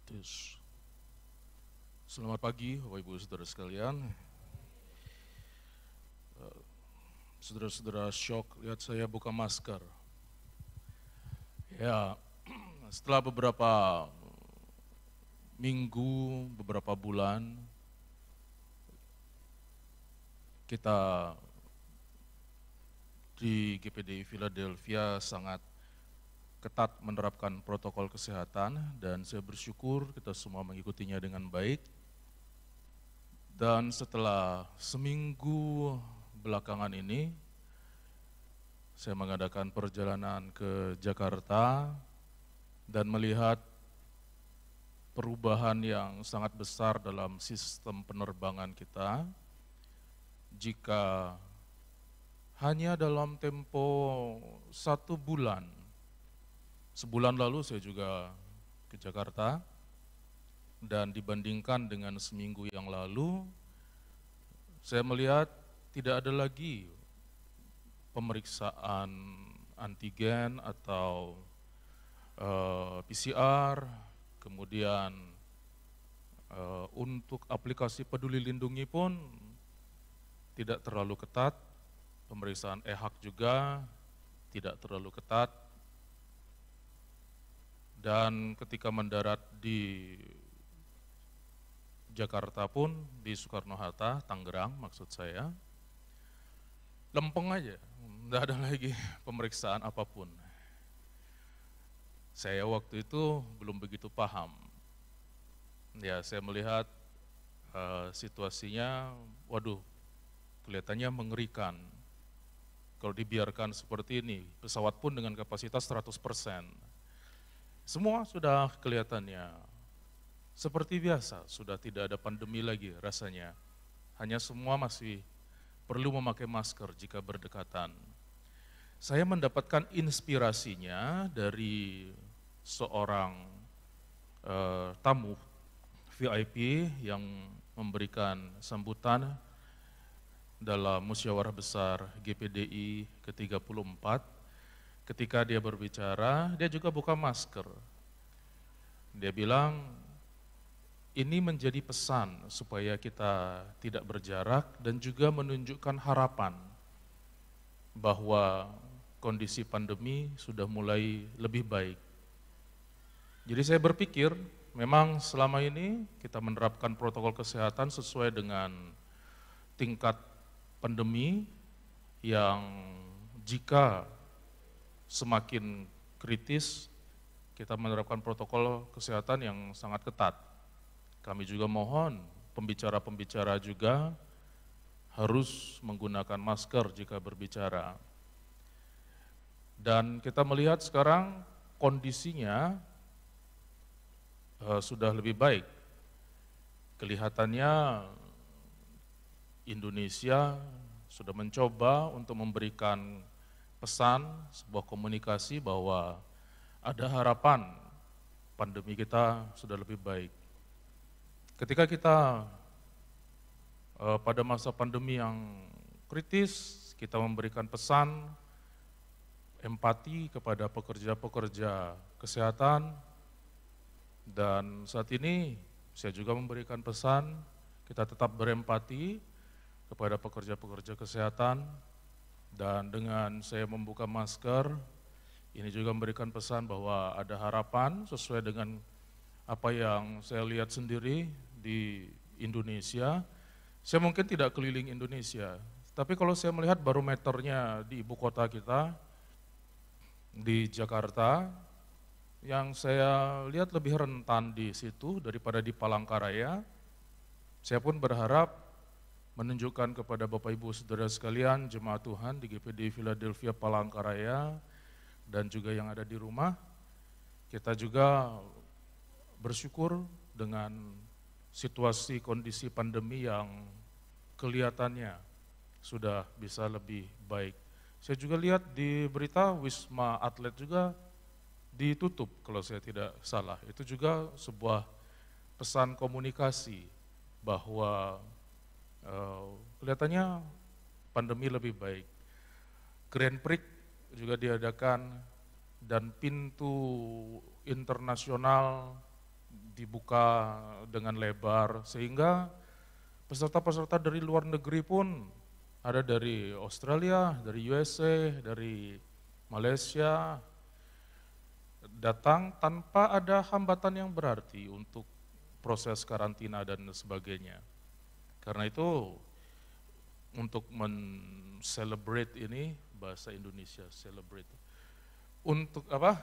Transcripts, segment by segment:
Tus. Selamat pagi Bapak Ibu Saudara sekalian. Saudara-saudara shock lihat saya buka masker. Ya, setelah beberapa minggu, beberapa bulan kita di GPDI Philadelphia sangat ketat menerapkan protokol kesehatan dan saya bersyukur kita semua mengikutinya dengan baik. Dan setelah seminggu belakangan ini, saya mengadakan perjalanan ke Jakarta dan melihat perubahan yang sangat besar dalam sistem penerbangan kita. Jika hanya dalam tempo 1 bulan, sebulan lalu saya juga ke Jakarta, dan dibandingkan dengan seminggu yang lalu, saya melihat tidak ada lagi pemeriksaan antigen atau PCR, kemudian untuk aplikasi Peduli Lindungi pun tidak terlalu ketat, pemeriksaan EHAK juga tidak terlalu ketat, dan ketika mendarat di Jakarta pun, di Soekarno-Hatta, Tangerang maksud saya, lempeng aja, tidak ada lagi pemeriksaan apapun. Saya waktu itu belum begitu paham. Ya, saya melihat situasinya, waduh, kelihatannya mengerikan. Kalau dibiarkan seperti ini, pesawat pun dengan kapasitas 100%. Semua sudah kelihatannya seperti biasa, sudah tidak ada pandemi lagi rasanya. Hanya semua masih perlu memakai masker jika berdekatan. Saya mendapatkan inspirasinya dari seorang tamu VIP yang memberikan sambutan dalam musyawarah besar GPDI ke-34. Ketika dia berbicara, dia juga buka masker. Dia bilang, ini menjadi pesan supaya kita tidak berjarak dan juga menunjukkan harapan bahwa kondisi pandemi sudah mulai lebih baik. Jadi saya berpikir, memang selama ini kita menerapkan protokol kesehatan sesuai dengan tingkat pandemi yang jika semakin kritis, kita menerapkan protokol kesehatan yang sangat ketat. Kami juga mohon pembicara-pembicara juga harus menggunakan masker jika berbicara. Dan kita melihat sekarang kondisinya sudah lebih baik. Kelihatannya Indonesia sudah mencoba untuk memberikan pesan, sebuah komunikasi bahwa ada harapan pandemi kita sudah lebih baik. Ketika kita pada masa pandemi yang kritis, kita memberikan pesan empati kepada pekerja-pekerja kesehatan, dan saat ini saya juga memberikan pesan kita tetap berempati kepada pekerja-pekerja kesehatan, dan dengan saya membuka masker, ini juga memberikan pesan bahwa ada harapan sesuai dengan apa yang saya lihat sendiri di Indonesia. Saya mungkin tidak keliling Indonesia, tapi kalau saya melihat barometernya di ibu kota kita, di Jakarta, yang saya lihat lebih rentan di situ daripada di Palangkaraya. Saya pun berharap menunjukkan kepada Bapak Ibu Saudara sekalian, jemaat Tuhan di GPDI Philadelphia Palangkaraya, dan juga yang ada di rumah, kita juga bersyukur dengan situasi kondisi pandemi yang kelihatannya sudah bisa lebih baik. Saya juga lihat di berita Wisma Atlet juga ditutup kalau saya tidak salah. Itu juga sebuah pesan komunikasi bahwa kelihatannya pandemi lebih baik. Grand Prix juga diadakan dan pintu internasional dibuka dengan lebar, sehingga peserta-peserta dari luar negeri pun ada dari Australia, dari USA, dari Malaysia, datang tanpa ada hambatan yang berarti untuk proses karantina dan sebagainya. Karena itu untuk men-celebrate ini, bahasa Indonesia celebrate, untuk apa?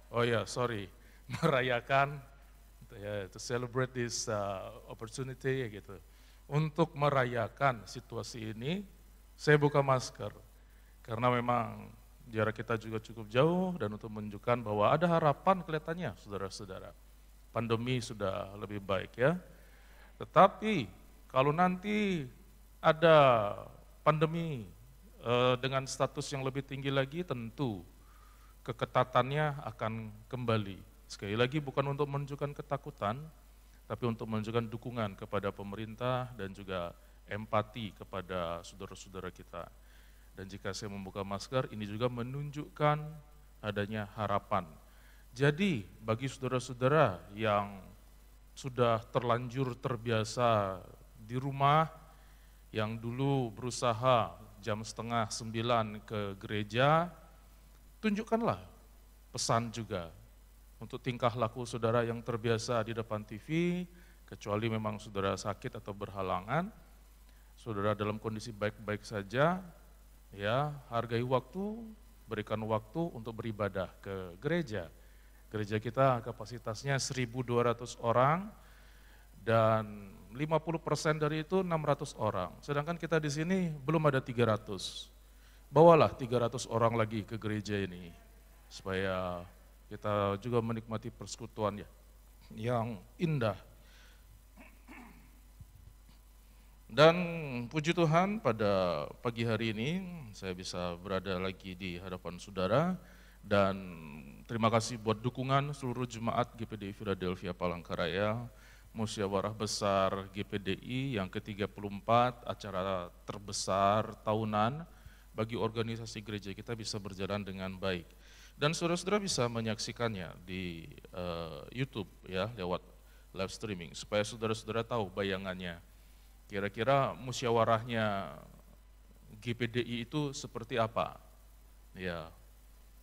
Oh ya, sorry, merayakan, to celebrate this opportunity gitu. Untuk merayakan situasi ini, saya buka masker karena memang jarak kita juga cukup jauh dan untuk menunjukkan bahwa ada harapan kelihatannya, saudara-saudara. Pandemi sudah lebih baik ya. Tetapi kalau nanti ada pandemi dengan status yang lebih tinggi lagi, tentu keketatannya akan kembali. Sekali lagi bukan untuk menunjukkan ketakutan, tapi untuk menunjukkan dukungan kepada pemerintah dan juga empati kepada saudara-saudara kita. Dan jika saya membuka masker, ini juga menunjukkan adanya harapan. Jadi bagi saudara-saudara yang sudah terlanjur terbiasa di rumah, yang dulu berusaha jam 8:30 ke gereja, tunjukkanlah pesan juga untuk tingkah laku saudara yang terbiasa di depan TV, kecuali memang saudara sakit atau berhalangan, saudara dalam kondisi baik-baik saja, ya hargai waktu, berikan waktu untuk beribadah ke gereja. Gereja kita kapasitasnya 1.200 orang dan 50% dari itu 600 orang. Sedangkan kita di sini belum ada 300. Bawalah 300 orang lagi ke gereja ini supaya kita juga menikmati persekutuan yang indah. Dan puji Tuhan pada pagi hari ini saya bisa berada lagi di hadapan saudara dan terima kasih buat dukungan seluruh jemaat GPDI Philadelphia Palangkaraya, musyawarah besar GPDI yang ke-34, acara terbesar tahunan bagi organisasi gereja kita bisa berjalan dengan baik. Dan saudara-saudara bisa menyaksikannya di YouTube ya lewat live streaming supaya saudara-saudara tahu bayangannya. Kira-kira musyawarahnya GPDI itu seperti apa? Ya,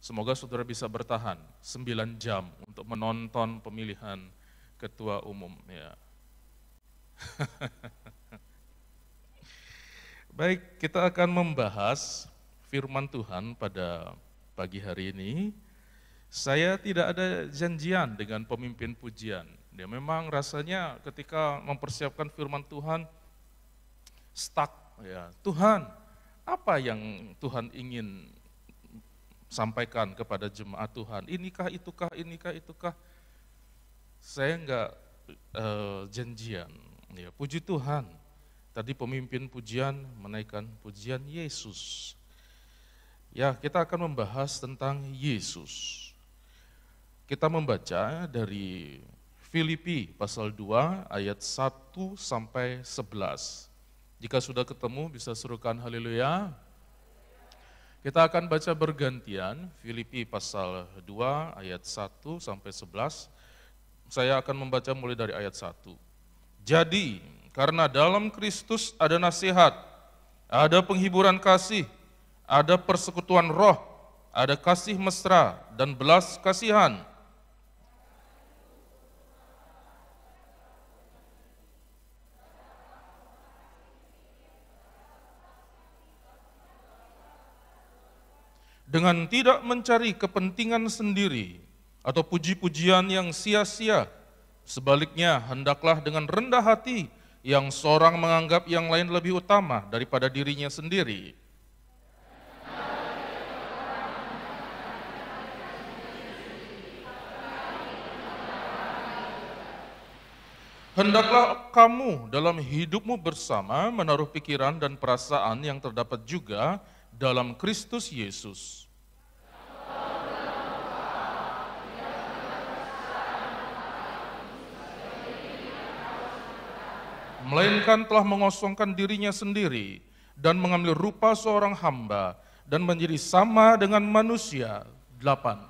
semoga saudara bisa bertahan 9 jam untuk menonton pemilihan ketua umum ya. Baik, kita akan membahas firman Tuhan pada pagi hari ini. Saya tidak ada janjian dengan pemimpin pujian. Dia memang rasanya ketika mempersiapkan firman Tuhan stuck ya. Tuhan, apa yang Tuhan ingin sampaikan kepada jemaat Tuhan? Inikah itukah? Saya enggak janjian. Ya, puji Tuhan. Tadi pemimpin pujian menaikkan pujian Yesus. Ya, kita akan membahas tentang Yesus. Kita membaca dari Filipi pasal 2 ayat 1 sampai 11. Jika sudah ketemu bisa serukan haleluya. Kita akan baca bergantian Filipi pasal 2 ayat 1 sampai 11. Saya akan membaca mulai dari ayat 1. Jadi, karena dalam Kristus ada nasihat, ada penghiburan kasih, ada persekutuan roh, ada kasih mesra dan belas kasihan. Dengan tidak mencari kepentingan sendiri atau puji-pujian yang sia-sia, sebaliknya hendaklah dengan rendah hati yang seorang menganggap yang lain lebih utama daripada dirinya sendiri. Hendaklah kamu dalam hidupmu bersama menaruh pikiran dan perasaan yang terdapat juga dalam Kristus Yesus. Melainkan telah mengosongkan dirinya sendiri dan mengambil rupa seorang hamba dan menjadi sama dengan manusia. 8.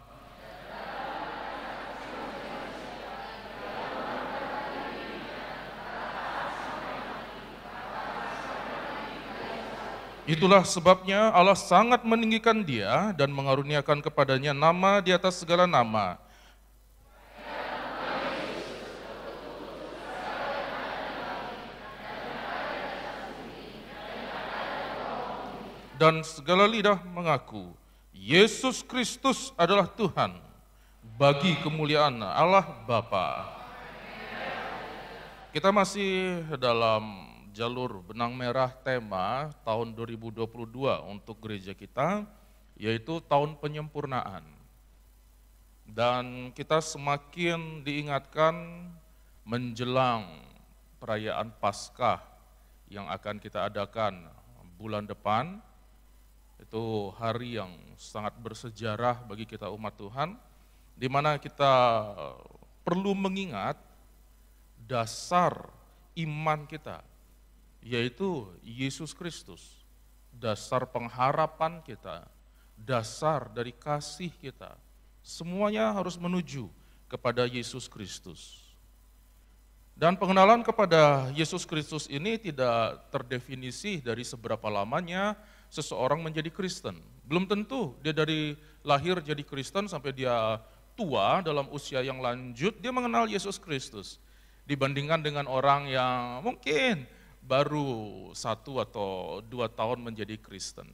Itulah sebabnya Allah sangat meninggikan dia dan mengaruniakan kepadanya nama di atas segala nama. Dan segala lidah mengaku, Yesus Kristus adalah Tuhan, bagi kemuliaan Allah Bapa. Kita masih dalam jalur benang merah tema tahun 2022 untuk gereja kita, yaitu tahun penyempurnaan. Dan kita semakin diingatkan menjelang perayaan Paskah yang akan kita adakan bulan depan. Itu hari yang sangat bersejarah bagi kita umat Tuhan, di mana kita perlu mengingat dasar iman kita, yaitu Yesus Kristus, dasar pengharapan kita, dasar dari kasih kita. Semuanya harus menuju kepada Yesus Kristus. Dan pengenalan kepada Yesus Kristus ini tidak terdefinisi dari seberapa lamanya seseorang menjadi Kristen. Belum tentu dia dari lahir jadi Kristen sampai dia tua dalam usia yang lanjut, dia mengenal Yesus Kristus. Dibandingkan dengan orang yang mungkin baru 1 atau 2 tahun menjadi Kristen.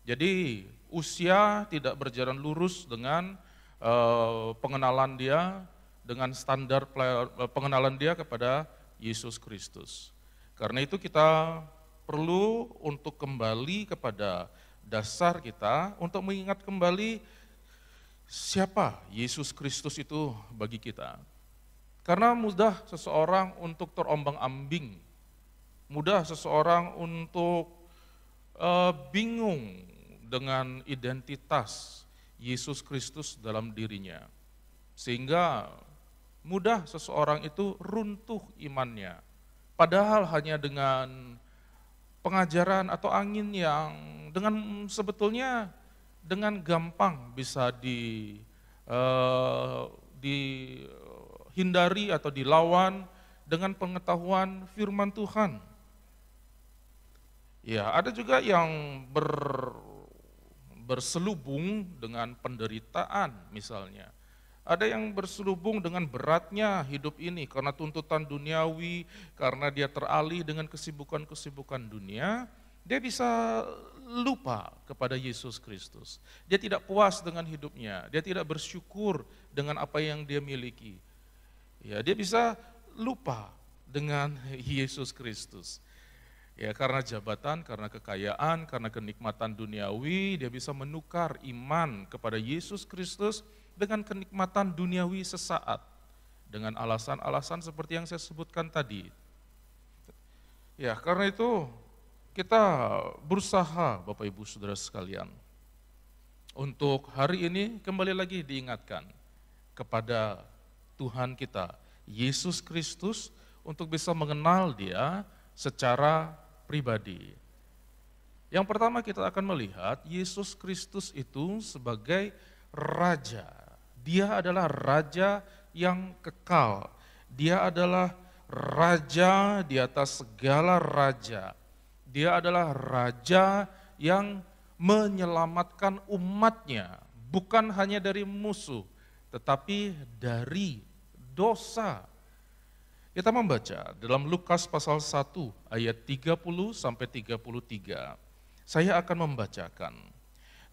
Jadi usia tidak berjalan lurus dengan pengenalan dia, dengan standar pengenalan dia kepada Yesus Kristus. Karena itu kita perlu untuk kembali kepada dasar kita, untuk mengingat kembali siapa Yesus Kristus itu bagi kita. Karena mudah seseorang untuk terombang-ambing, mudah seseorang untuk bingung dengan identitas Yesus Kristus dalam dirinya. Sehingga mudah seseorang itu runtuh imannya. Padahal hanya dengan pengajaran atau angin yang dengan sebetulnya dengan gampang bisa dihindari atau dilawan dengan pengetahuan firman Tuhan. Ya, ada juga yang berselubung dengan penderitaan misalnya. Ada yang berselubung dengan beratnya hidup ini karena tuntutan duniawi, karena dia teralih dengan kesibukan-kesibukan dunia, dia bisa lupa kepada Yesus Kristus. Dia tidak puas dengan hidupnya, dia tidak bersyukur dengan apa yang dia miliki. Ya, dia bisa lupa dengan Yesus Kristus. Ya, karena jabatan, karena kekayaan, karena kenikmatan duniawi, dia bisa menukar iman kepada Yesus Kristus dengan kenikmatan duniawi sesaat, dengan alasan-alasan seperti yang saya sebutkan tadi. Ya, karena itu kita berusaha Bapak Ibu Saudara sekalian, untuk hari ini kembali lagi diingatkan kepada Tuhan kita, Yesus Kristus, untuk bisa mengenal Dia secara pribadi. Yang pertama kita akan melihat Yesus Kristus itu sebagai Raja. Dia adalah Raja yang kekal. Dia adalah Raja di atas segala raja. Dia adalah Raja yang menyelamatkan umatnya, bukan hanya dari musuh, tetapi dari dosa. Kita membaca dalam Lukas pasal 1 ayat 30 sampai 33. Saya akan membacakan.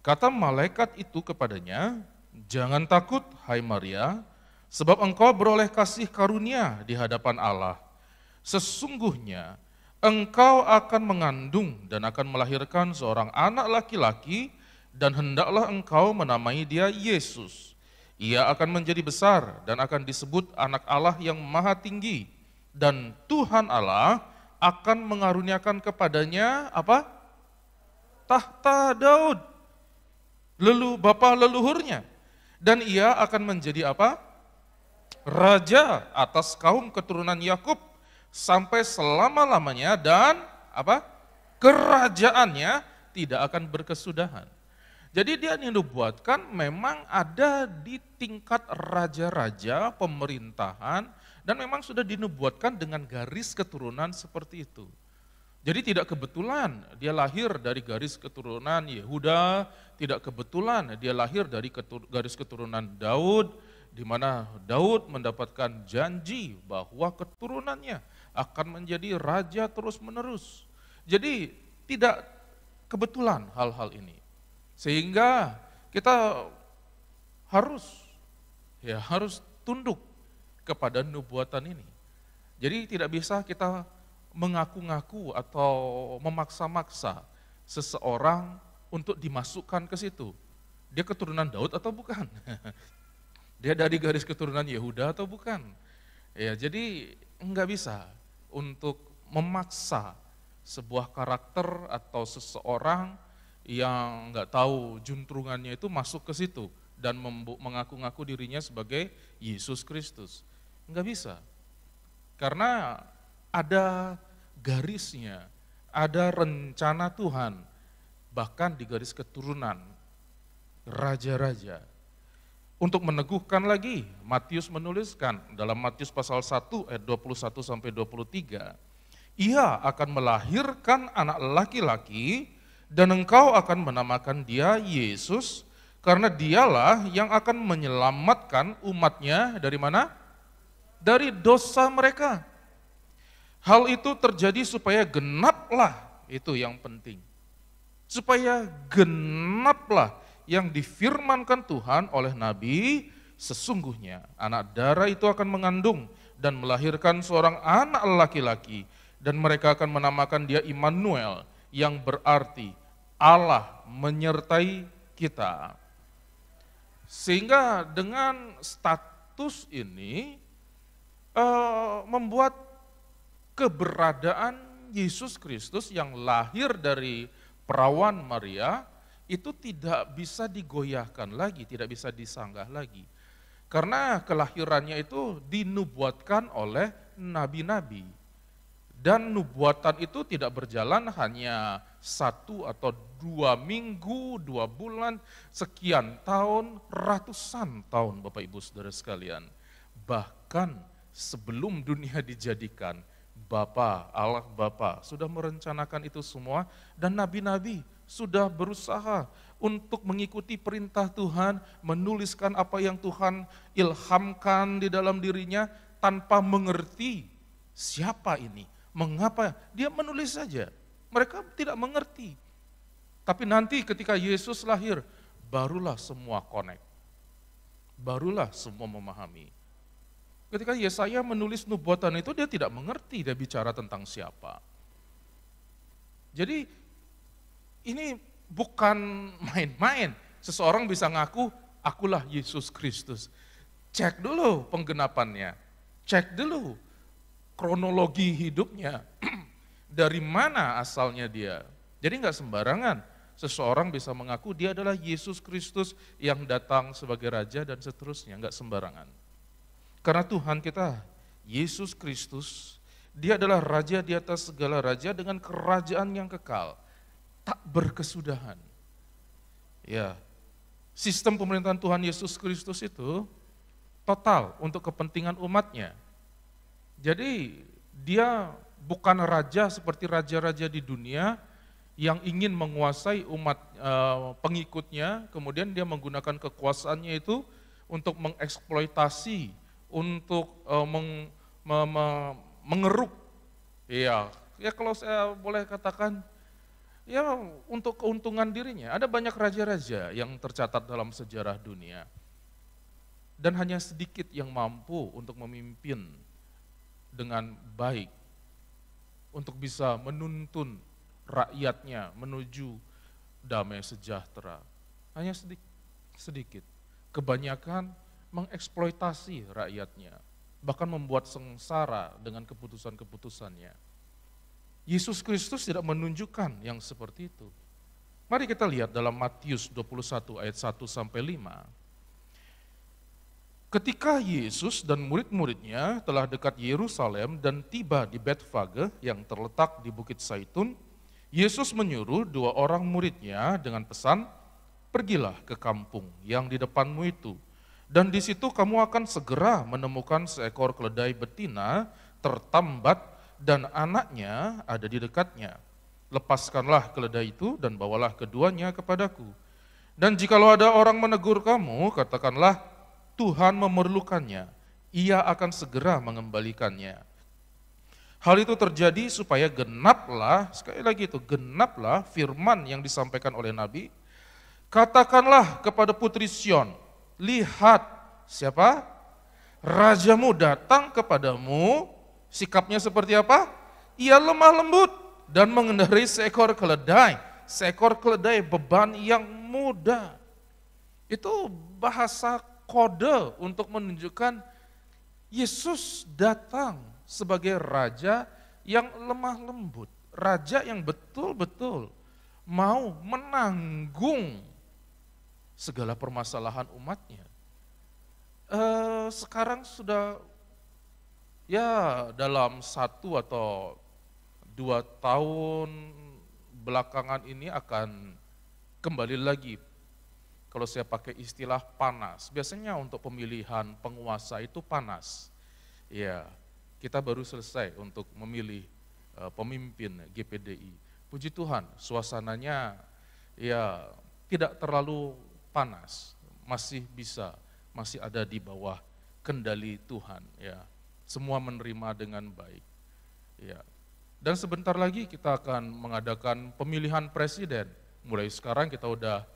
Kata malaikat itu kepadanya, "Jangan takut, hai Maria, sebab engkau beroleh kasih karunia di hadapan Allah. Sesungguhnya engkau akan mengandung dan akan melahirkan seorang anak laki-laki, dan hendaklah engkau menamai dia Yesus. Ia akan menjadi besar dan akan disebut anak Allah yang maha tinggi, dan Tuhan Allah akan mengaruniakan kepadanya apa? Tahta Daud, bapa leluhurnya, dan ia akan menjadi apa? Raja atas kaum keturunan Yakub sampai selama-lamanya, dan apa? Kerajaannya tidak akan berkesudahan." Jadi dia dinubuatkan memang ada di tingkat raja-raja, pemerintahan, dan memang sudah dinubuatkan dengan garis keturunan seperti itu. Jadi tidak kebetulan dia lahir dari garis keturunan Yehuda, tidak kebetulan dia lahir dari garis keturunan Daud, di mana Daud mendapatkan janji bahwa keturunannya akan menjadi raja terus-menerus. Jadi tidak kebetulan hal-hal ini. Sehingga kita harus tunduk kepada nubuatan ini. Jadi tidak bisa kita mengaku-ngaku atau memaksa-maksa seseorang untuk dimasukkan ke situ. Dia keturunan Daud atau bukan? Dia dari garis keturunan Yehuda atau bukan? Ya, jadi enggak bisa untuk memaksa sebuah karakter atau seseorang yang enggak tahu juntrungannya itu masuk ke situ dan mengaku-ngaku dirinya sebagai Yesus Kristus. Enggak bisa. Karena ada garisnya, ada rencana Tuhan, bahkan di garis keturunan raja-raja. Untuk meneguhkan lagi, Matius menuliskan dalam Matius pasal 1 ayat 21 sampai 23, ia akan melahirkan anak laki-laki dan engkau akan menamakan dia Yesus, karena dialah yang akan menyelamatkan umatnya dari mana? Dari dosa mereka. Hal itu terjadi supaya genaplah, itu yang penting. Supaya genaplah yang difirmankan Tuhan oleh Nabi, sesungguhnya anak darah itu akan mengandung dan melahirkan seorang anak laki-laki, dan mereka akan menamakan dia Immanuel, yang berarti Allah menyertai kita. Sehingga dengan status ini membuat keberadaan Yesus Kristus yang lahir dari perawan Maria itu tidak bisa digoyahkan lagi, tidak bisa disanggah lagi. Karena kelahirannya itu dinubuatkan oleh nabi-nabi. Dan nubuatan itu tidak berjalan hanya 1 atau 2 minggu, 2 bulan, sekian tahun, ratusan tahun Bapak Ibu Saudara sekalian. Bahkan sebelum dunia dijadikan, Allah Bapa sudah merencanakan itu semua, dan nabi-nabi sudah berusaha untuk mengikuti perintah Tuhan, menuliskan apa yang Tuhan ilhamkan di dalam dirinya tanpa mengerti siapa ini, mengapa dia menulis saja. Mereka tidak mengerti. Tapi nanti ketika Yesus lahir, barulah semua connect. Barulah semua memahami. Ketika Yesaya menulis nubuatan itu, dia tidak mengerti dia bicara tentang siapa. Jadi ini bukan main-main. Seseorang bisa ngaku, akulah Yesus Kristus. Cek dulu penggenapannya, cek dulu kronologi hidupnya, dari mana asalnya dia. Jadi nggak sembarangan seseorang bisa mengaku dia adalah Yesus Kristus yang datang sebagai Raja dan seterusnya, nggak sembarangan. Karena Tuhan kita, Yesus Kristus, dia adalah Raja di atas segala raja dengan kerajaan yang kekal, tak berkesudahan. Ya, sistem pemerintahan Tuhan Yesus Kristus itu total untuk kepentingan umatnya. Jadi dia bukan raja seperti raja-raja di dunia yang ingin menguasai umat pengikutnya, kemudian dia menggunakan kekuasaannya itu untuk mengeksploitasi, untuk mengeruk, ya kalau saya boleh katakan, ya untuk keuntungan dirinya. Ada banyak raja-raja yang tercatat dalam sejarah dunia, dan hanya sedikit yang mampu untuk memimpin dengan baik, untuk bisa menuntun rakyatnya menuju damai sejahtera. Hanya sedikit. Kebanyakan mengeksploitasi rakyatnya, bahkan membuat sengsara dengan keputusan-keputusannya. Yesus Kristus tidak menunjukkan yang seperti itu. Mari kita lihat dalam Matius 21 ayat 1 sampai 5. Ketika Yesus dan murid-muridnya telah dekat Yerusalem dan tiba di Betfage yang terletak di Bukit Zaitun, Yesus menyuruh 2 orang muridnya dengan pesan, pergilah ke kampung yang di depanmu itu, dan di situ kamu akan segera menemukan seekor keledai betina tertambat dan anaknya ada di dekatnya. Lepaskanlah keledai itu dan bawalah keduanya kepadaku. Dan jikalau ada orang menegur kamu, katakanlah, Tuhan memerlukannya, ia akan segera mengembalikannya. Hal itu terjadi supaya genaplah, sekali lagi itu, genaplah firman yang disampaikan oleh Nabi. Katakanlah kepada putri Sion, lihat siapa? Rajamu datang kepadamu, sikapnya seperti apa? Ia lemah lembut dan mengendarai seekor keledai beban yang mudah. Itu bahasa kode untuk menunjukkan Yesus datang sebagai raja yang lemah lembut, raja yang betul-betul mau menanggung segala permasalahan umatnya. Sekarang sudah dalam 1 atau 2 tahun belakangan ini akan kembali lagi, kalau saya pakai istilah panas. Biasanya untuk pemilihan penguasa itu panas. Ya, kita baru selesai untuk memilih pemimpin GPDI. Puji Tuhan, suasananya tidak terlalu panas, masih ada di bawah kendali Tuhan. Ya, semua menerima dengan baik. Ya, dan sebentar lagi kita akan mengadakan pemilihan presiden. Mulai sekarang kita udah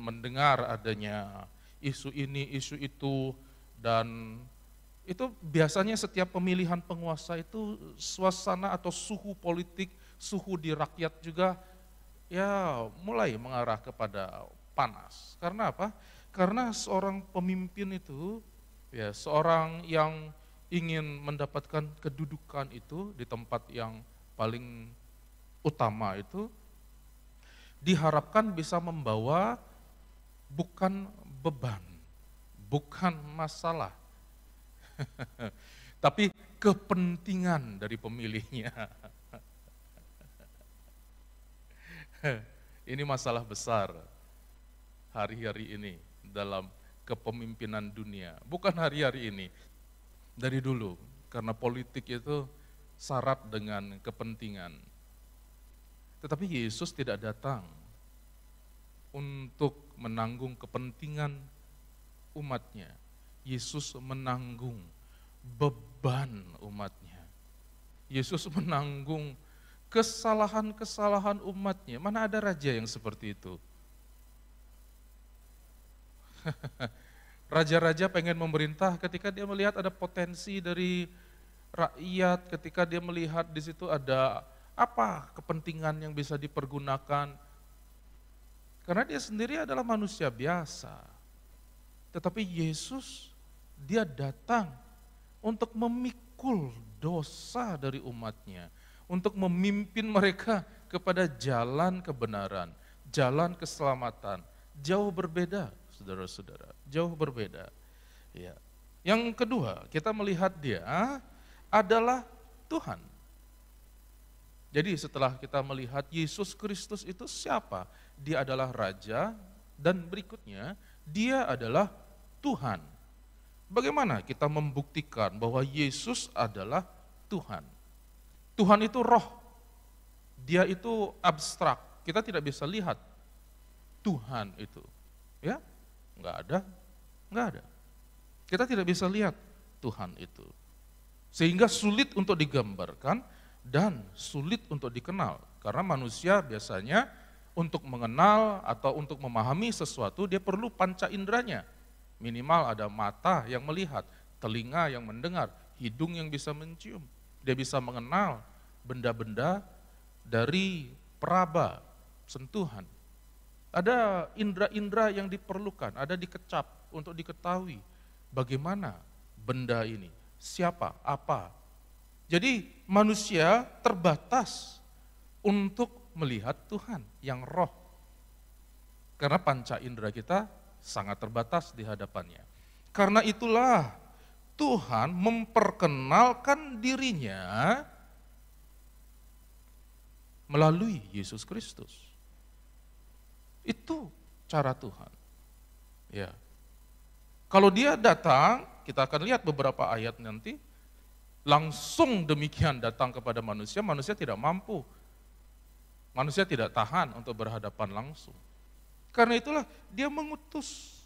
mendengar adanya isu ini, isu itu, dan itu biasanya setiap pemilihan penguasa itu suasana atau suhu politik, suhu di rakyat juga mulai mengarah kepada panas. Karena apa? Karena seorang pemimpin itu, seorang yang ingin mendapatkan kedudukan itu di tempat yang paling utama itu, diharapkan bisa membawa bukan beban, bukan masalah, tapi kepentingan dari pemilihnya. Ini masalah besar hari-hari ini dalam kepemimpinan dunia. Bukan hari-hari ini, dari dulu. Karena politik itu syarat dengan kepentingan. Tetapi Yesus tidak datang untuk menanggung kepentingan umatnya. Yesus menanggung beban umatnya. Yesus menanggung kesalahan-kesalahan umatnya. Mana ada raja yang seperti itu? Raja-raja pengen memerintah ketika dia melihat ada potensi dari rakyat, ketika dia melihat di situ ada apa kepentingan yang bisa dipergunakan. Karena dia sendiri adalah manusia biasa. Tetapi Yesus, dia datang untuk memikul dosa dari umatnya, untuk memimpin mereka kepada jalan kebenaran, jalan keselamatan. Jauh berbeda, saudara-saudara, jauh berbeda. Ya. Yang kedua, kita melihat dia adalah Tuhan. Jadi setelah kita melihat Yesus Kristus itu siapa? Dia adalah Raja, dan berikutnya dia adalah Tuhan. Bagaimana kita membuktikan bahwa Yesus adalah Tuhan? Tuhan itu roh, dia itu abstrak, kita tidak bisa lihat Tuhan itu. Ya, enggak ada. Kita tidak bisa lihat Tuhan itu. Sehingga sulit untuk digambarkan dan sulit untuk dikenal. Karena manusia biasanya untuk mengenal atau untuk memahami sesuatu dia perlu panca inderanya. Minimal ada mata yang melihat, telinga yang mendengar, hidung yang bisa mencium. Dia bisa mengenal benda-benda dari peraba, sentuhan. Ada indera-indera yang diperlukan, ada dikecap untuk diketahui bagaimana benda ini, siapa, apa. Jadi manusia terbatas untuk melihat Tuhan yang roh. Karena panca indera kita sangat terbatas di hadapannya. Karena itulah Tuhan memperkenalkan dirinya melalui Yesus Kristus. Itu cara Tuhan. Ya. Kalau dia datang, kita akan lihat beberapa ayat nanti, langsung demikian datang kepada manusia, manusia tidak mampu. Manusia tidak tahan untuk berhadapan langsung. Karena itulah dia mengutus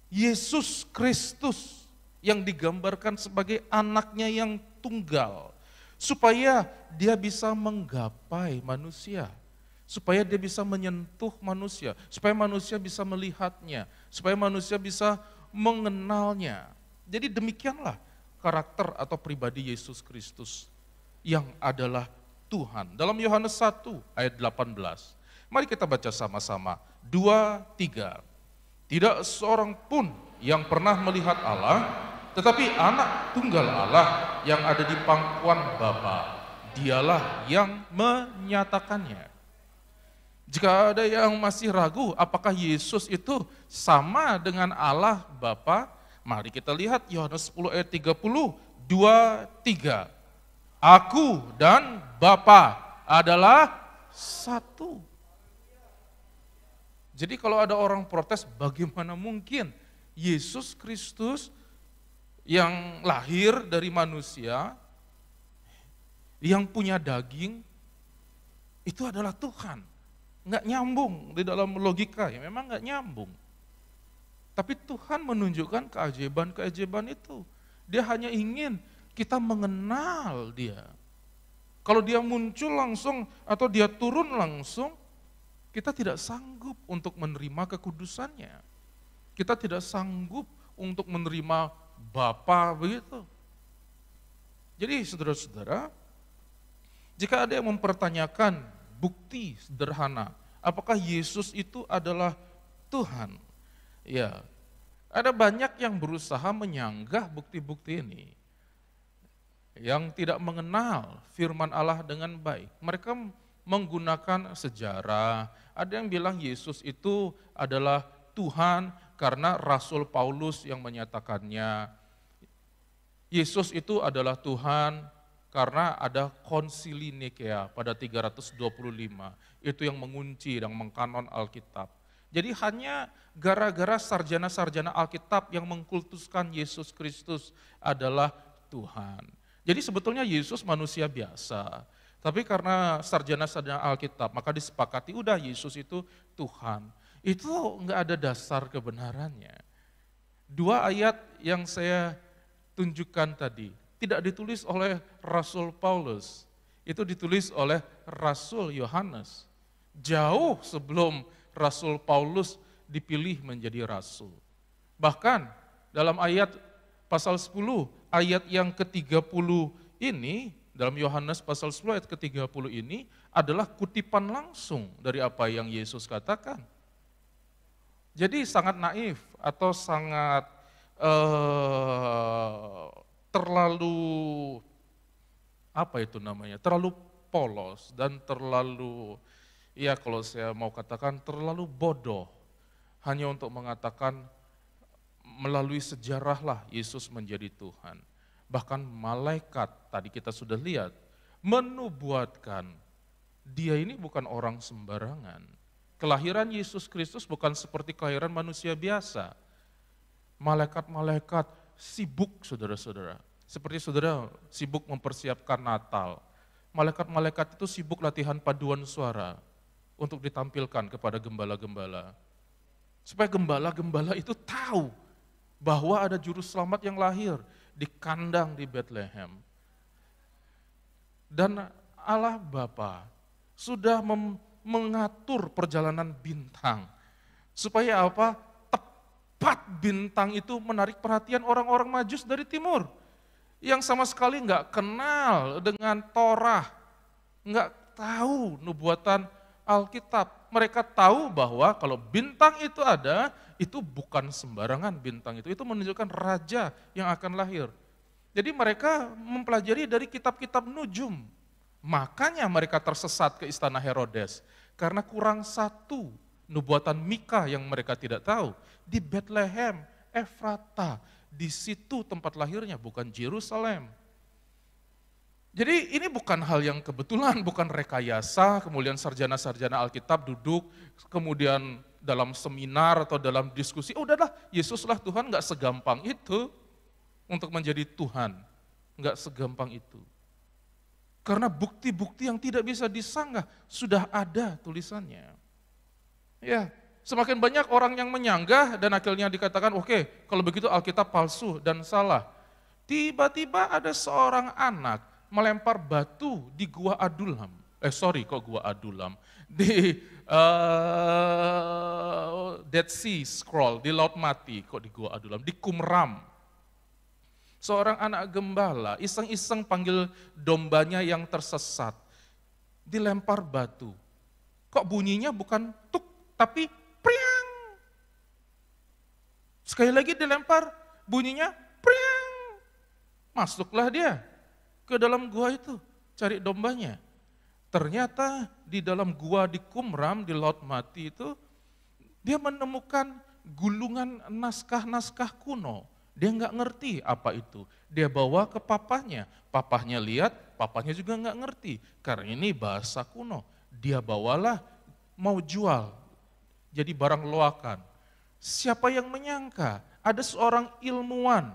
Yesus Kristus yang digambarkan sebagai anaknya yang tunggal, supaya dia bisa menggapai manusia, supaya dia bisa menyentuh manusia, supaya manusia bisa melihatnya, supaya manusia bisa mengenalnya. Jadi demikianlah karakter atau pribadi Yesus Kristus yang adalah Tuhan. Dalam Yohanes 1 ayat 18, mari kita baca sama-sama, 2, 3. Tidak seorang pun yang pernah melihat Allah, tetapi anak tunggal Allah yang ada di pangkuan Bapa, dialah yang menyatakannya. Jika ada yang masih ragu apakah Yesus itu sama dengan Allah Bapa, mari kita lihat Yohanes 10 ayat 30, 2, 3. Aku dan Bapa adalah satu. Jadi kalau ada orang protes, bagaimana mungkin Yesus Kristus yang lahir dari manusia, yang punya daging, itu adalah Tuhan. Nggak nyambung di dalam logika, ya memang nggak nyambung. Tapi Tuhan menunjukkan keajaiban-keajaiban itu. Dia hanya ingin kita mengenal dia. Kalau dia muncul langsung atau dia turun langsung, kita tidak sanggup untuk menerima kekudusannya. Kita tidak sanggup untuk menerima Bapa begitu. Jadi saudara-saudara, jika ada yang mempertanyakan bukti sederhana, apakah Yesus itu adalah Tuhan? Ya, ada banyak yang berusaha menyanggah bukti-bukti ini, yang tidak mengenal firman Allah dengan baik. Mereka menggunakan sejarah. Ada yang bilang Yesus itu adalah Tuhan karena Rasul Paulus yang menyatakannya. Yesus itu adalah Tuhan karena ada konsili Nikea pada 325. Itu yang mengunci dan mengkanon Alkitab. Jadi hanya gara-gara sarjana-sarjana Alkitab yang mengkultuskan Yesus Kristus adalah Tuhan. Jadi sebetulnya Yesus manusia biasa. Tapi karena sarjana-sarjana Alkitab, maka disepakati, udah Yesus itu Tuhan. Itu enggak ada dasar kebenarannya. 2 ayat yang saya tunjukkan tadi, tidak ditulis oleh Rasul Paulus, itu ditulis oleh Rasul Yohanes. Jauh sebelum Rasul Paulus dipilih menjadi rasul. Bahkan dalam ayat pasal 10, ayat yang ke-30 ini, dalam Yohanes pasal 10 ayat ke-30 ini adalah kutipan langsung dari apa yang Yesus katakan. Jadi sangat naif atau sangat terlalu, terlalu polos dan terlalu, ya kalau saya mau katakan terlalu bodoh. Hanya untuk mengatakan melalui sejarahlah Yesus menjadi Tuhan. Bahkan malaikat, tadi kita sudah lihat, menubuatkan dia ini bukan orang sembarangan. Kelahiran Yesus Kristus bukan seperti kelahiran manusia biasa. Malaikat-malaikat sibuk saudara-saudara. Seperti saudara sibuk mempersiapkan Natal. Malaikat-malaikat itu sibuk latihan paduan suara untuk ditampilkan kepada gembala-gembala. Supaya gembala-gembala itu tahu bahwa ada juru selamat yang lahir di kandang di Bethlehem. Dan Allah Bapa sudah mengatur perjalanan bintang. Supaya apa? Tepat bintang itu menarik perhatian orang-orang Majus dari timur. Yang sama sekali enggak kenal dengan Torah. Enggak tahu nubuatan Alkitab. Mereka tahu bahwa kalau bintang itu ada, itu bukan sembarangan bintang itu menunjukkan raja yang akan lahir. Jadi mereka mempelajari dari kitab-kitab nujum. Makanya mereka tersesat ke istana Herodes. Karena kurang satu nubuatan Mika yang mereka tidak tahu. Di Bethlehem, Efrata, di situ tempat lahirnya, bukan Yerusalem. Jadi ini bukan hal yang kebetulan, bukan rekayasa, kemudian sarjana-sarjana Alkitab duduk, kemudian dalam seminar atau dalam diskusi, udahlah Yesuslah Tuhan, gak segampang itu untuk menjadi Tuhan. Enggak segampang itu. Karena bukti-bukti yang tidak bisa disanggah sudah ada tulisannya. Ya, semakin banyak orang yang menyanggah dan akhirnya dikatakan, oke, kalau begitu Alkitab palsu dan salah. Tiba-tiba ada seorang anak melempar batu di Gua Adulam. Gua Adulam. Di Dead Sea Scroll, di Laut Mati, kok di Gua Adulam, di Qumran. Seorang anak gembala iseng-iseng panggil dombanya yang tersesat, dilempar batu. Kok bunyinya bukan tuk, tapi priang. Sekali lagi dilempar, bunyinya priang. Masuklah dia ke dalam gua itu, cari dombanya. Ternyata di dalam gua di Qumran, di Laut Mati itu, dia menemukan gulungan naskah-naskah kuno. Dia nggak ngerti apa itu. Dia bawa ke papahnya. Papahnya lihat, papahnya juga nggak ngerti. Karena ini bahasa kuno. Dia bawalah mau jual. Jadi barang loakan. Siapa yang menyangka ada seorang ilmuwan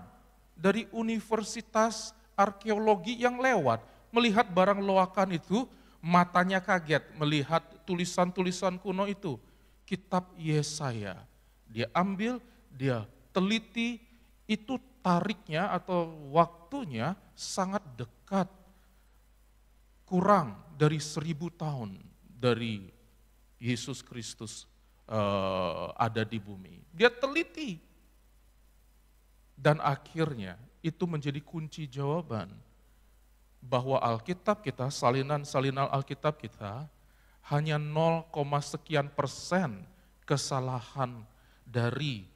dari Universitas Arkeologi yang lewat. Melihat barang loakan itu, matanya kaget melihat tulisan-tulisan kuno itu. Kitab Yesaya. Dia ambil, dia teliti, itu tariknya atau waktunya sangat dekat, kurang dari 1000 tahun dari Yesus Kristus ada di bumi. Dia teliti dan akhirnya itu menjadi kunci jawaban bahwa Alkitab kita, salinan Alkitab kita hanya 0, sekian persen kesalahan dari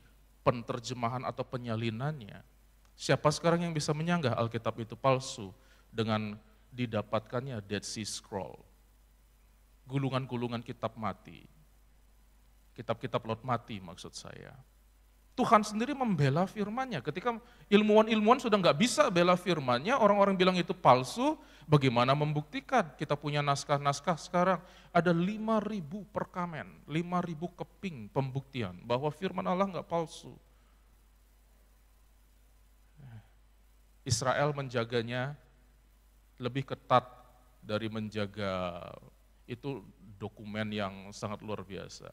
penerjemahan atau penyalinannya. Siapa sekarang yang bisa menyanggah Alkitab itu palsu dengan didapatkannya Dead Sea Scroll? Gulungan-gulungan kitab mati. Kitab-kitab Laut Mati maksud saya. Tuhan sendiri membela firman-Nya. Ketika ilmuwan-ilmuwan sudah nggak bisa bela firman-Nya, orang-orang bilang itu palsu, bagaimana membuktikan? Kita punya naskah-naskah sekarang, ada 5.000 perkamen, 5.000 keping pembuktian bahwa firman Allah nggak palsu. Israel menjaganya lebih ketat dari menjaga itu dokumen yang sangat luar biasa.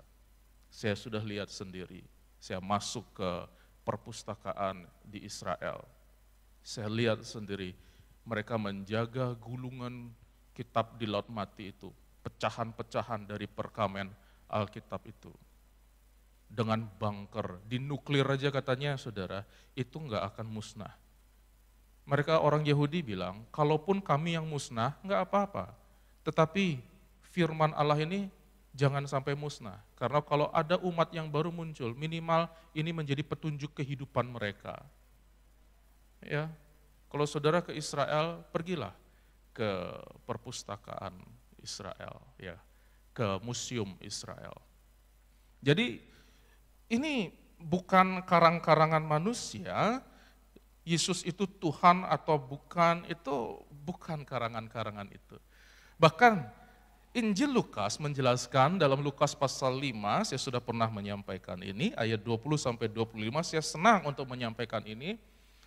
Saya sudah lihat sendiri. Saya masuk ke perpustakaan di Israel. Saya lihat sendiri mereka menjaga gulungan kitab di Laut Mati itu, pecahan-pecahan dari perkamen Alkitab itu. Dengan bunker, di nuklir aja katanya saudara, itu enggak akan musnah. Mereka orang Yahudi bilang, kalaupun kami yang musnah, enggak apa-apa. Tetapi firman Allah ini jangan sampai musnah, karena kalau ada umat yang baru muncul, minimal ini menjadi petunjuk kehidupan mereka. Ya, kalau saudara ke Israel, pergilah ke perpustakaan Israel, ya, ke museum Israel. Jadi ini bukan karang-karangan manusia. Yesus itu Tuhan atau bukan, itu bukan karangan-karangan itu. Bahkan Injil Lukas menjelaskan dalam Lukas pasal 5, saya sudah pernah menyampaikan ini, ayat 20-25, saya senang untuk menyampaikan ini,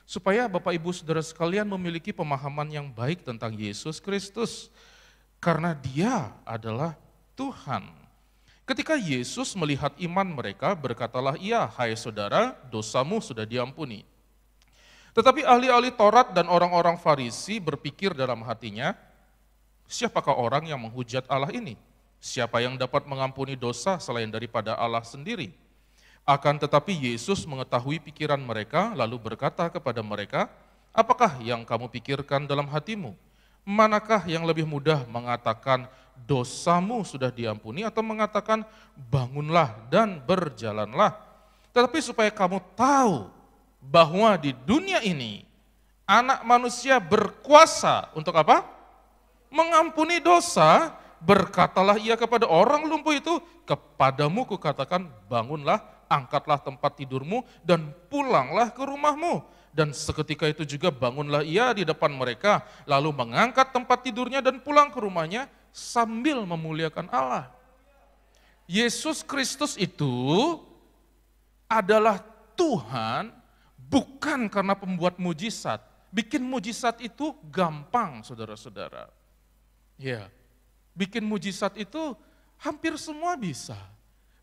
supaya Bapak Ibu Saudara sekalian memiliki pemahaman yang baik tentang Yesus Kristus, karena Dia adalah Tuhan. Ketika Yesus melihat iman mereka, berkatalah ia, hai saudara, dosamu sudah diampuni. Tetapi ahli-ahli Taurat dan orang-orang Farisi berpikir dalam hatinya, siapakah orang yang menghujat Allah ini? Siapa yang dapat mengampuni dosa selain daripada Allah sendiri? Akan tetapi Yesus mengetahui pikiran mereka, lalu berkata kepada mereka, apakah yang kamu pikirkan dalam hatimu? Manakah yang lebih mudah mengatakan dosamu sudah diampuni atau mengatakan bangunlah dan berjalanlah? Tetapi supaya kamu tahu bahwa di dunia ini anak manusia berkuasa untuk apa? Mengampuni dosa, berkatalah ia kepada orang lumpuh itu, kepadamu kukatakan bangunlah, angkatlah tempat tidurmu dan pulanglah ke rumahmu. Dan seketika itu juga bangunlah ia di depan mereka, lalu mengangkat tempat tidurnya dan pulang ke rumahnya sambil memuliakan Allah. Yesus Kristus itu adalah Tuhan bukan karena pembuat mujizat, Bikin mujizat itu gampang, saudara-saudara. Ya, bikin mujizat itu hampir semua bisa.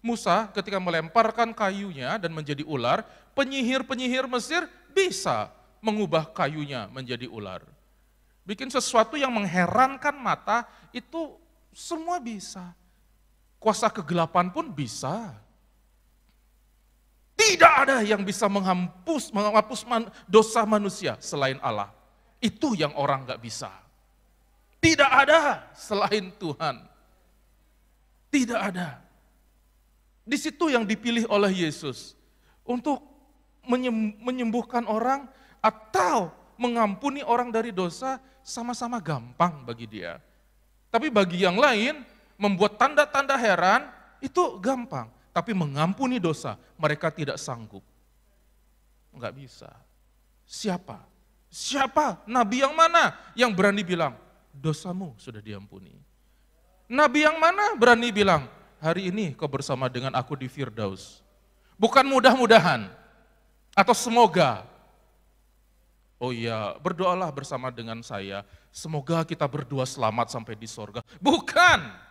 Musa ketika melemparkan kayunya dan menjadi ular, penyihir-penyihir Mesir bisa mengubah kayunya menjadi ular. Bikin sesuatu yang mengherankan mata, itu semua bisa. Kuasa kegelapan pun bisa. Tidak ada yang bisa menghapus dosa manusia selain Allah. Itu yang orang gak bisa. Tidak ada selain Tuhan. Tidak ada. Di situ yang dipilih oleh Yesus untuk menyembuhkan orang atau mengampuni orang dari dosa sama-sama gampang bagi dia. Tapi bagi yang lain, membuat tanda-tanda heran itu gampang. Tapi mengampuni dosa, mereka tidak sanggup. Enggak bisa. Siapa? Siapa? Nabi yang mana yang berani bilang, dosamu sudah diampuni? Nabi yang mana berani bilang, hari ini kau bersama dengan aku di Firdaus? Bukan mudah-mudahan, atau semoga. Oh iya, berdoalah bersama dengan saya, semoga kita berdua selamat sampai di sorga. Bukan!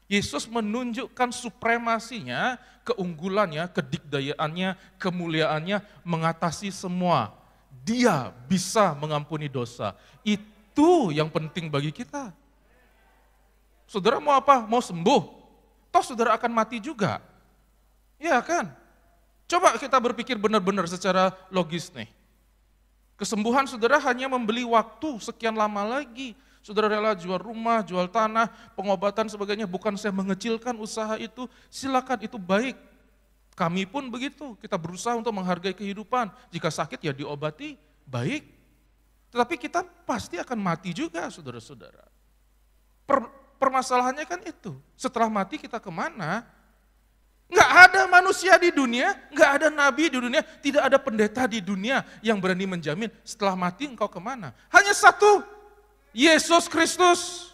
Yesus menunjukkan supremasinya, keunggulannya, kedikdayaannya, kemuliaannya, mengatasi semua. Dia bisa mengampuni dosa. Itu yang penting bagi kita. Saudara mau apa? Mau sembuh? Toh saudara akan mati juga. Ya kan? Coba kita berpikir benar-benar secara logis nih. Kesembuhan saudara hanya membeli waktu sekian lama lagi. Saudara rela jual rumah, jual tanah, pengobatan sebagainya. Bukan saya mengecilkan usaha itu, silakan itu baik. Kami pun begitu, kita berusaha untuk menghargai kehidupan. Jika sakit ya diobati, baik. Tetapi kita pasti akan mati juga, saudara-saudara. Permasalahannya kan itu, setelah mati kita kemana? Nggak ada manusia di dunia, nggak ada nabi di dunia, tidak ada pendeta di dunia yang berani menjamin setelah mati engkau kemana. Hanya satu, Yesus Kristus.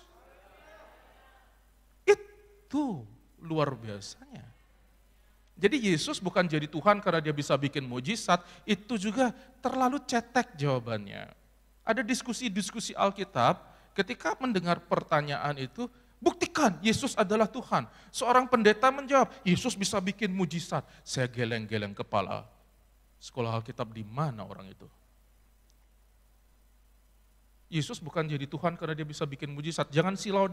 Itu luar biasanya. Jadi Yesus bukan jadi Tuhan karena dia bisa bikin mujizat, itu juga terlalu cetek jawabannya. Ada diskusi-diskusi Alkitab, ketika mendengar pertanyaan itu, buktikan Yesus adalah Tuhan. Seorang pendeta menjawab, Yesus bisa bikin mujizat. Saya geleng-geleng kepala. Sekolah Alkitab di mana orang itu? Yesus bukan jadi Tuhan karena dia bisa bikin mujizat. Jangan silau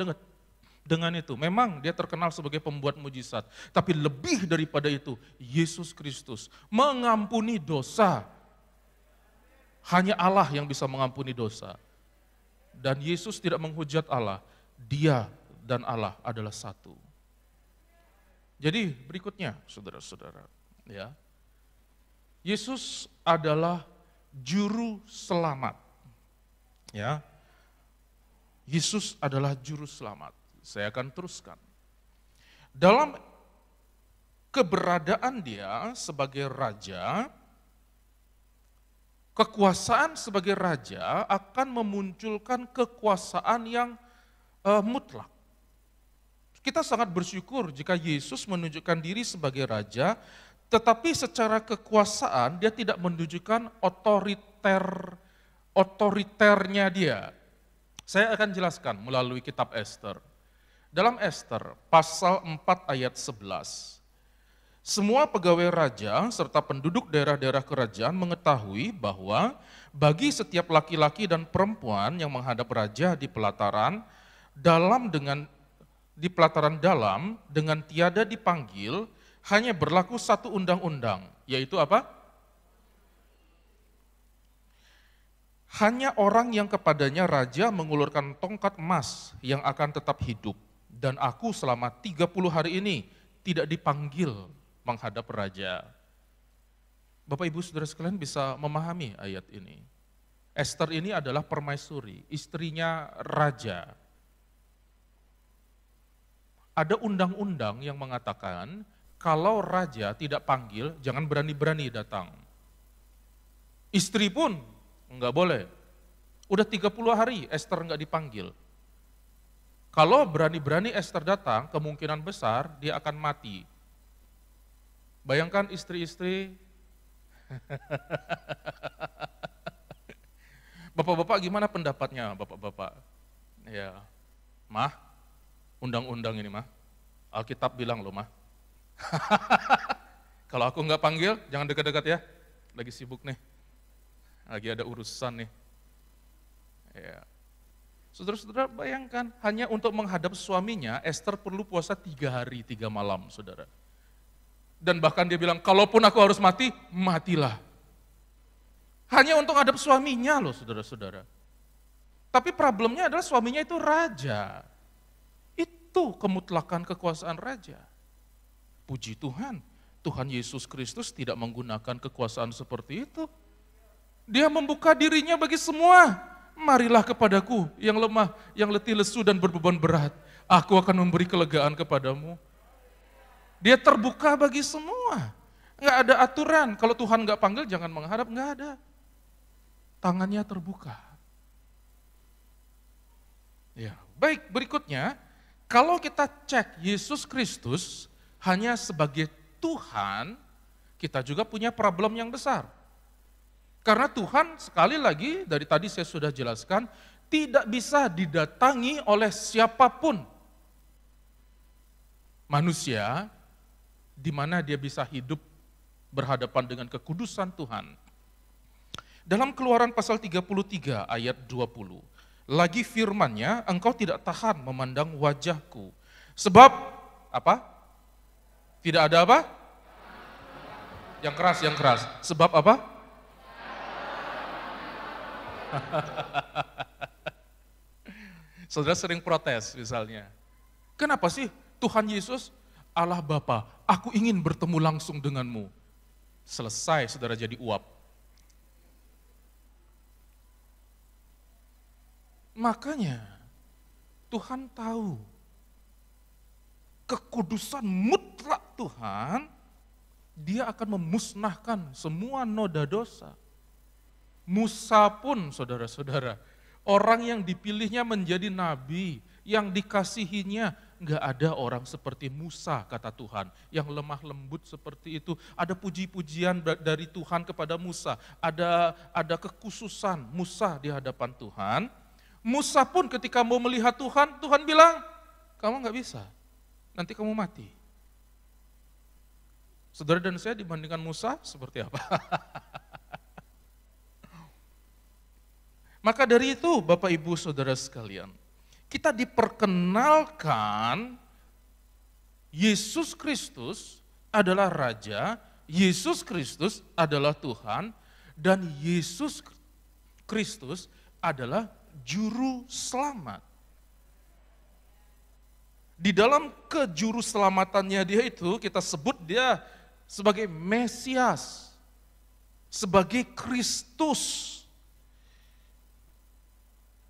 dengan itu. Memang dia terkenal sebagai pembuat mujizat. Tapi lebih daripada itu, Yesus Kristus mengampuni dosa. Hanya Allah yang bisa mengampuni dosa. Dan Yesus tidak menghujat Allah. Dia dan Allah adalah satu. Jadi berikutnya, saudara-saudara, ya. Yesus adalah juru selamat. Ya, Yesus adalah juru selamat. Saya akan teruskan. Dalam keberadaan dia sebagai raja, kekuasaan sebagai raja akan memunculkan kekuasaan yang mutlak. Kita sangat bersyukur jika Yesus menunjukkan diri sebagai raja, tetapi secara kekuasaan dia tidak menunjukkan otoriternya dia. Saya akan jelaskan melalui kitab Ester. Dalam Ester, pasal 4 ayat 11. Semua pegawai raja serta penduduk daerah-daerah kerajaan mengetahui bahwa bagi setiap laki-laki dan perempuan yang menghadap raja di pelataran dalam dengan tiada dipanggil, hanya berlaku satu undang-undang, yaitu apa? Hanya orang yang kepadanya raja mengulurkan tongkat emas yang akan tetap hidup. Dan aku selama 30 hari ini tidak dipanggil menghadap raja. Bapak Ibu Saudara sekalian bisa memahami ayat ini. Ester ini adalah permaisuri, istrinya raja. Ada undang-undang yang mengatakan kalau raja tidak panggil jangan berani-berani datang. Istri pun enggak boleh. Udah 30 hari Ester enggak dipanggil. Kalau berani-berani Ester datang, kemungkinan besar dia akan mati. Bayangkan istri-istri, Bapak-bapak gimana pendapatnya, bapak-bapak? Ya, Mah, undang-undang ini mah. Alkitab bilang loh, Mah. Kalau aku nggak panggil, jangan dekat-dekat ya. Lagi sibuk nih. Lagi ada urusan nih. Ya. Saudara-saudara bayangkan, hanya untuk menghadap suaminya, Esther perlu puasa 3 hari, 3 malam, saudara. Dan bahkan dia bilang, kalaupun aku harus mati, matilah. Hanya untuk menghadap suaminya loh, saudara-saudara. Tapi problemnya adalah suaminya itu raja. Itu kemutlakan kekuasaan raja. Puji Tuhan, Tuhan Yesus Kristus tidak menggunakan kekuasaan seperti itu. Dia membuka dirinya bagi semua. Marilah kepadaku yang lemah, yang letih lesu dan berbeban berat. Aku akan memberi kelegaan kepadamu. Dia terbuka bagi semua. Enggak ada aturan, kalau Tuhan enggak panggil jangan mengharap, enggak ada. Tangannya terbuka. Ya, baik, berikutnya, kalau kita cek Yesus Kristus hanya sebagai Tuhan, kita juga punya problem yang besar. Karena Tuhan, sekali lagi, dari tadi saya sudah jelaskan, tidak bisa didatangi oleh siapapun. Manusia, di mana dia bisa hidup berhadapan dengan kekudusan Tuhan. Dalam Keluaran pasal 33 ayat 20, lagi firman-Nya, engkau tidak tahan memandang wajahku. Sebab, apa? Tidak ada apa? Yang keras. Sebab apa? Saudara sering protes misalnya. Kenapa sih Tuhan Yesus, Allah Bapa, aku ingin bertemu langsung denganmu. Selesai saudara jadi uap. Makanya Tuhan tahu kekudusan mutlak Tuhan, dia akan memusnahkan semua noda dosa. Musa pun saudara-saudara, orang yang dipilihnya menjadi nabi, yang dikasihinya, enggak ada orang seperti Musa kata Tuhan, yang lemah lembut seperti itu. Ada puji-pujian dari Tuhan kepada Musa, ada kekhususan Musa di hadapan Tuhan. Musa pun ketika mau melihat Tuhan, Tuhan bilang, kamu enggak bisa, nanti kamu mati. Saudara dan saya dibandingkan Musa seperti apa? Maka dari itu Bapak Ibu Saudara sekalian, kita diperkenalkan Yesus Kristus adalah Raja, Yesus Kristus adalah Tuhan, dan Yesus Kristus adalah Juru Selamat. Di dalam kejuru selamatannya dia itu, kita sebut dia sebagai Mesias, sebagai Kristus.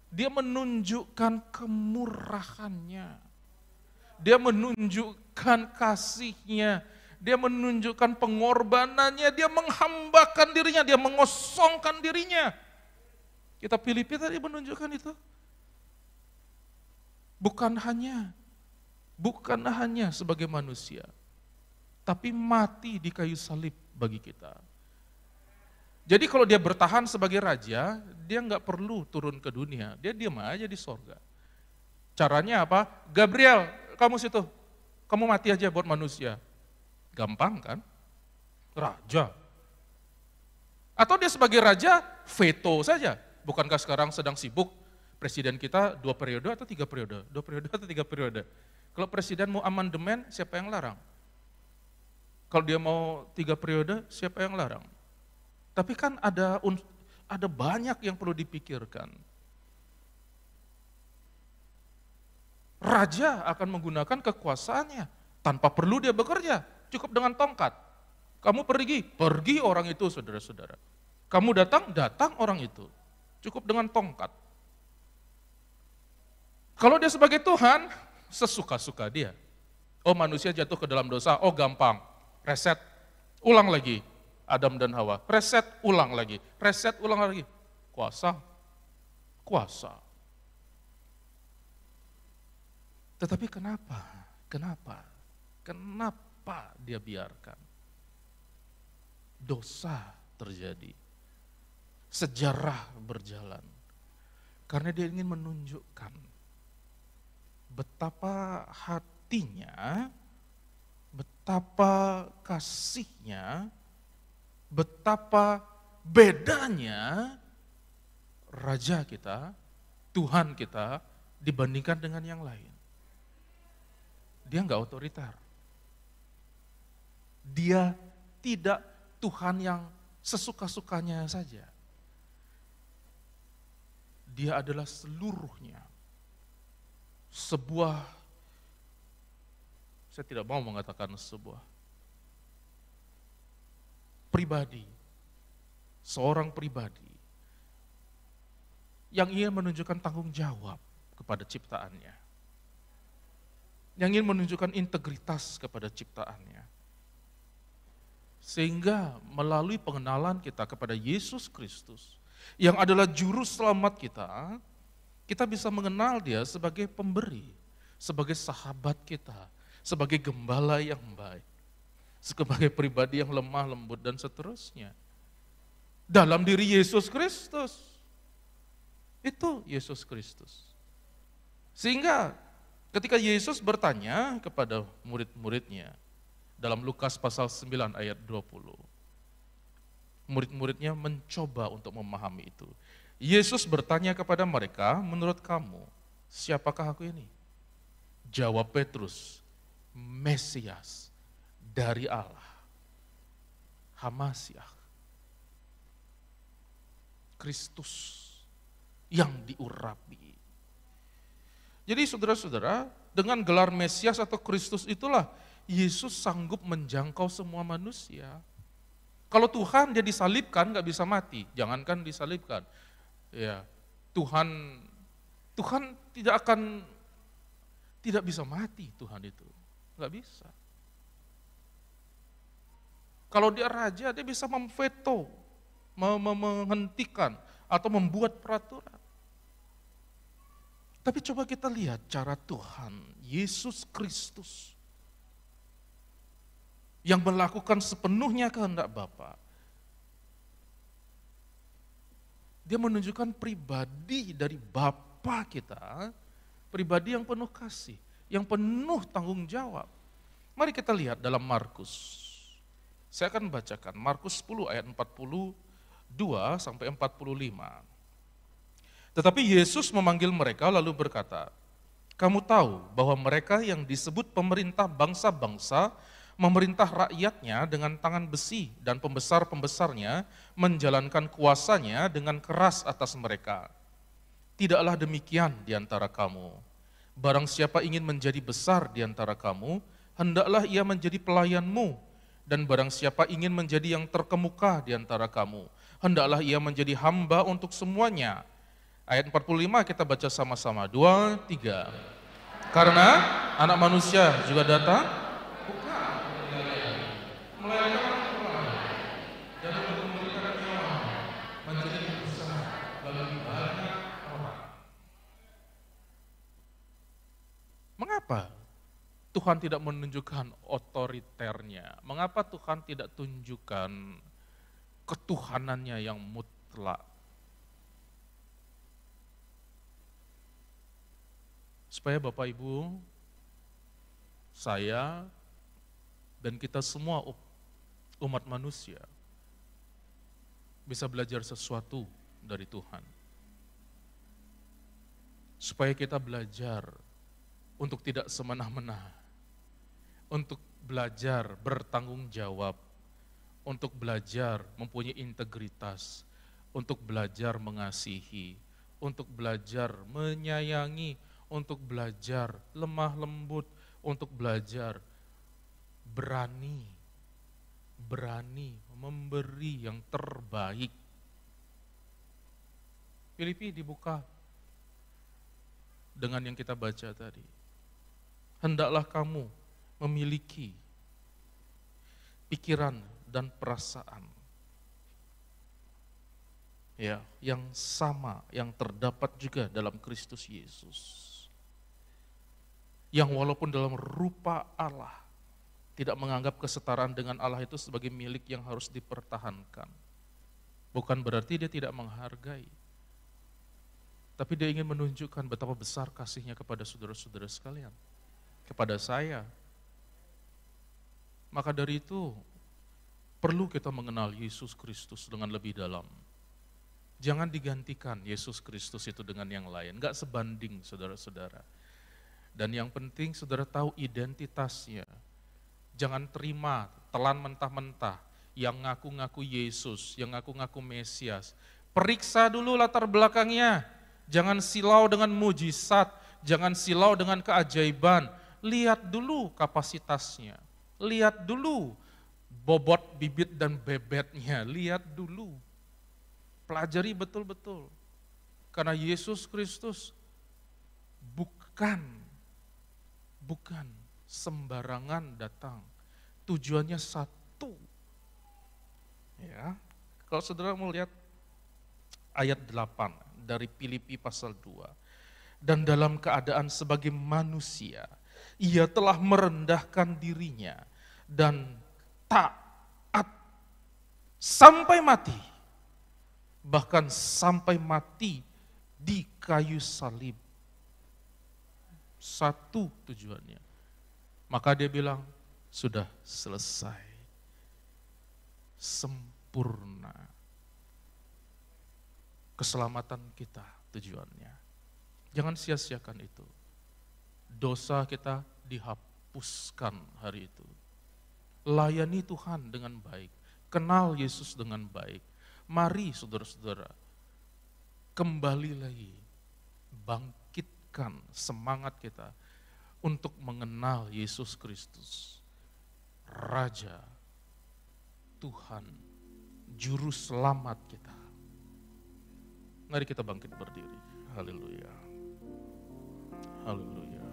Dia menunjukkan kemurahannya, dia menunjukkan kasihnya, dia menunjukkan pengorbanannya, dia menghambakan dirinya, dia mengosongkan dirinya. Kita Filipi tadi menunjukkan itu. Bukan hanya sebagai manusia, tapi mati di kayu salib bagi kita. Jadi kalau dia bertahan sebagai raja, dia nggak perlu turun ke dunia, dia diam aja di sorga. Caranya apa? Gabriel, kamu situ, kamu mati aja buat manusia. Gampang kan? Raja. Atau dia sebagai raja, veto saja. Bukankah sekarang sedang sibuk, presiden kita 2 periode atau 3 periode? 2 periode atau 3 periode? Kalau presiden mau amandemen, siapa yang larang? Kalau dia mau 3 periode, siapa yang larang? Tapi kan ada banyak yang perlu dipikirkan. Raja akan menggunakan kekuasaannya tanpa perlu dia bekerja, cukup dengan tongkat. Kamu pergi orang itu saudara-saudara. Kamu datang orang itu. Cukup dengan tongkat. Kalau dia sebagai Tuhan, sesuka-suka dia. Oh manusia jatuh ke dalam dosa, oh gampang, reset, ulang lagi. Adam dan Hawa, reset, ulang lagi. Kuasa. Tetapi kenapa dia biarkan dosa terjadi? Sejarah berjalan. Karena dia ingin menunjukkan betapa hatinya, betapa kasihnya, betapa bedanya Raja kita, Tuhan kita dibandingkan dengan yang lain. Dia enggak otoriter. Dia tidak Tuhan yang sesuka-sukanya saja. Dia adalah seluruhnya. Saya tidak mau mengatakan sebuah pribadi, seorang pribadi yang ingin menunjukkan tanggung jawab kepada ciptaannya, yang ingin menunjukkan integritas kepada ciptaannya, sehingga melalui pengenalan kita kepada Yesus Kristus, yang adalah juru selamat kita, kita bisa mengenal dia sebagai pemberi, sebagai sahabat kita, sebagai gembala yang baik, sebagai pribadi yang lemah, lembut, dan seterusnya. Dalam diri Yesus Kristus. Itu Yesus Kristus. Sehingga ketika Yesus bertanya kepada murid-muridnya, dalam Lukas pasal 9 ayat 20, murid-muridnya mencoba untuk memahami itu. Yesus bertanya kepada mereka, menurut kamu, siapakah aku ini? Jawab Petrus, Mesias dari Allah, Hamasiah, Kristus yang diurapi. Jadi saudara-saudara, dengan gelar Mesias atau Kristus itulah Yesus sanggup menjangkau semua manusia. Kalau Tuhan dia disalibkan nggak bisa mati, jangankan disalibkan. Ya, Tuhan tidak bisa mati, Tuhan itu nggak bisa. Kalau dia raja, dia bisa memveto, menghentikan atau membuat peraturan. Tapi coba kita lihat cara Tuhan, Yesus Kristus, yang melakukan sepenuhnya kehendak Bapa. Dia menunjukkan pribadi dari Bapa kita, pribadi yang penuh kasih, yang penuh tanggung jawab. Mari kita lihat dalam Markus. Saya akan bacakan Markus 10 ayat 42 sampai 45. Tetapi Yesus memanggil mereka lalu berkata, kamu tahu bahwa mereka yang disebut pemerintah bangsa-bangsa memerintah rakyatnya dengan tangan besi dan pembesar-pembesarnya menjalankan kuasanya dengan keras atas mereka. Tidaklah demikian di antara kamu. Barang siapa ingin menjadi besar di antara kamu, hendaklah ia menjadi pelayanmu. Dan barang siapa ingin menjadi yang terkemuka di antara kamu, hendaklah ia menjadi hamba untuk semuanya. Ayat 45 kita baca sama-sama, 2, 3. Karena anak manusia juga datang, bukan melainkan dan untuk memberikan nyawa menjadi besar bagi banyak orang. Mengapa Tuhan tidak menunjukkan otoriternya? Mengapa Tuhan tidak tunjukkan ketuhanannya yang mutlak? Supaya Bapak Ibu, saya, dan kita semua umat manusia bisa belajar sesuatu dari Tuhan. Supaya kita belajar untuk tidak semena-mena, untuk belajar bertanggung jawab, untuk belajar mempunyai integritas, untuk belajar mengasihi, untuk belajar menyayangi, untuk belajar lemah lembut, untuk belajar berani memberi yang terbaik. Filipi dibuka dengan yang kita baca tadi. Hendaklah kamu memiliki pikiran dan perasaan ya, yang sama, yang terdapat juga dalam Kristus Yesus. Yang walaupun dalam rupa Allah, tidak menganggap kesetaraan dengan Allah itu sebagai milik yang harus dipertahankan. Bukan berarti dia tidak menghargai. Tapi dia ingin menunjukkan betapa besar kasihnya kepada saudara-saudara sekalian, kepada saya. Maka dari itu, perlu kita mengenal Yesus Kristus dengan lebih dalam. Jangan digantikan Yesus Kristus itu dengan yang lain, enggak sebanding saudara-saudara. Dan yang penting saudara tahu identitasnya. Jangan terima, telan mentah-mentah, yang ngaku-ngaku Yesus, yang ngaku-ngaku Mesias. Periksa dulu latar belakangnya. Jangan silau dengan mujizat, jangan silau dengan keajaiban. Lihat dulu kapasitasnya, lihat dulu bobot bibit dan bebetnya, lihat dulu. Pelajari betul-betul. Karena Yesus Kristus bukan sembarangan datang. Tujuannya satu. Ya, kalau saudara mau lihat ayat 8 dari Filipi pasal 2. Dan dalam keadaan sebagai manusia, ia telah merendahkan dirinya dan taat sampai mati. Bahkan sampai mati di kayu salib. Satu tujuannya. Maka dia bilang, sudah selesai. Sempurna. Keselamatan kita tujuannya. Jangan sia-siakan itu. Dosa kita dihapuskan hari itu. Layani Tuhan dengan baik. Kenal Yesus dengan baik. Mari saudara-saudara, kembali lagi. Bangkitkan semangat kita untuk mengenal Yesus Kristus. Raja, Tuhan, Juru Selamat kita. Mari kita bangkit berdiri. Haleluya. Haleluya.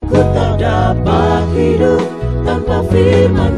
Ku tak dapat hidup tanpa firman